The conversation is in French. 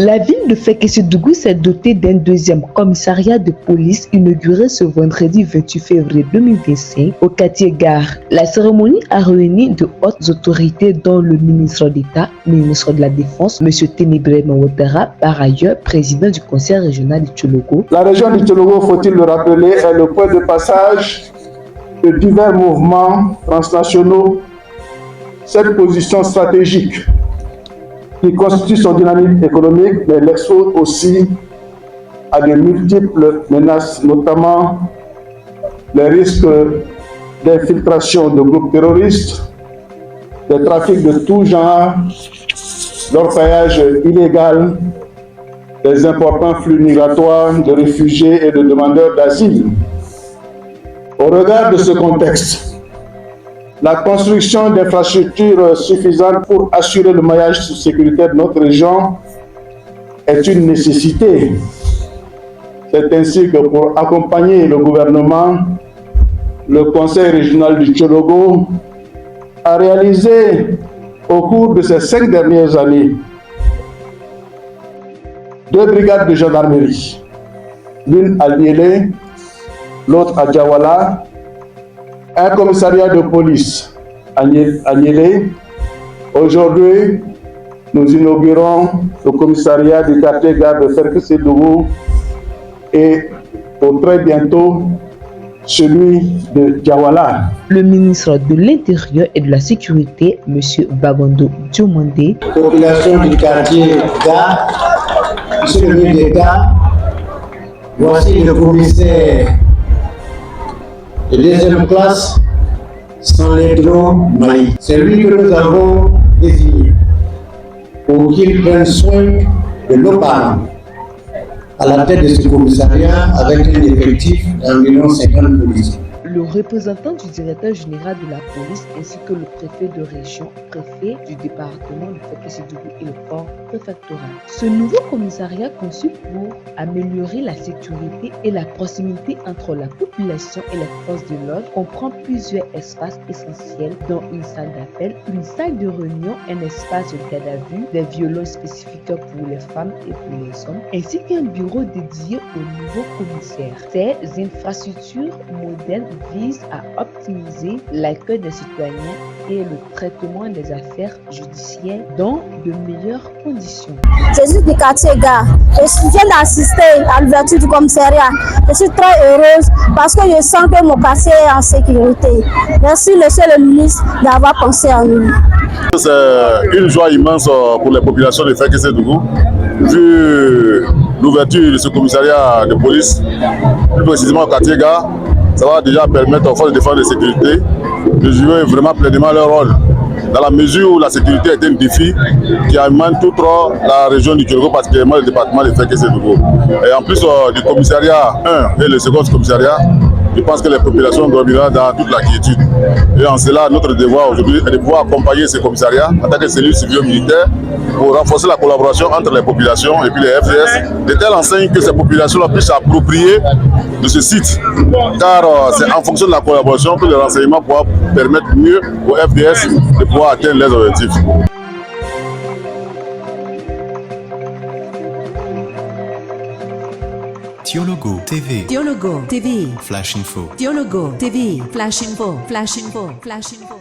La ville de Fekese-Dougou s'est dotée d'un deuxième commissariat de police inauguré ce vendredi 28 février 2025 au quartier Gare. La cérémonie a réuni de hautes autorités dont le ministre d'État, ministre de la Défense, M. Ténébré Ouattara, par ailleurs président du conseil régional du Tchologo. La région du Tchologo, faut-il le rappeler, est le point de passage de divers mouvements transnationaux. Cette position stratégique qui constitue son dynamisme économique, mais l'expose aussi à de multiples menaces, notamment les risques d'infiltration de groupes terroristes, des trafics de tout genre, l'orpaillage illégal, des importants flux migratoires de réfugiés et de demandeurs d'asile. Au regard de ce contexte, la construction d'infrastructures suffisantes pour assurer le maillage sécuritaire de notre région est une nécessité. C'est ainsi que pour accompagner le gouvernement, le Conseil régional du Tchologo a réalisé au cours de ces 5 dernières années 2 brigades de gendarmerie, l'une à Niélé, l'autre à Djawala, un commissariat de police à Niélé. Aujourd'hui, nous inaugurons le commissariat du quartier Gare de Fekese-Dougou et pour très bientôt celui de Djawala. Le ministre de l'Intérieur et de la Sécurité, M. Babondo Diomandé. Population du quartier Gare, monsieur le ministre d'État, voici le commissaire de deuxième classe, Sanledro Maï. C'est lui que nous avons désigné pour qu'il prenne soin de nos parents à la tête de ce commissariat avec un effectif d'environ 50 policiers. Le représentant du directeur général de la police ainsi que le préfet de région, préfet du département de Fekese-Dougou et le corps préfectoral. Ce nouveau commissariat conçu pour améliorer la sécurité et la proximité entre la population et les forces de l'ordre comprend plusieurs espaces essentiels dont une salle d'appel, une salle de réunion, un espace de garde à vue, des violences spécifiques pour les femmes et pour les hommes, ainsi qu'un bureau dédié au nouveau commissaire. Ces infrastructures modernes vise à optimiser l'accueil des citoyens et le traitement des affaires judiciaires dans de meilleures conditions. Je suis du quartier Gare. Je viens d'assister à l'ouverture du commissariat. Je suis très heureuse parce que je sens que mon quartier est en sécurité. Merci, monsieur le ministre, d'avoir pensé à nous. C'est une joie immense pour les populations de Fekese-Dougou, vu l'ouverture de ce commissariat de police, plus précisément au quartier Gare. Ça va déjà permettre aux forces de défense et de sécurité de jouer vraiment pleinement leur rôle, dans la mesure où la sécurité est un défi qui amène toute la région du Tchologo, particulièrement le département de Fekese-Dougou. Et en plus du commissariat 1 et le second commissariat, je pense que les populations dormiront dans toute la quiétude. Et en cela, notre devoir aujourd'hui est de pouvoir accompagner ces commissariats en tant que cellules civilo-militaires pour renforcer la collaboration entre les populations et puis les FDS, de telle enseigne que ces populations puissent s'approprier de ce site. Car c'est en fonction de la collaboration que le renseignement pourra permettre mieux aux FDS de pouvoir atteindre leurs objectifs. Tchologo TV. Tchologo TV. Flash Info. Tchologo TV. Flash Info. Flash Info. Flash Info.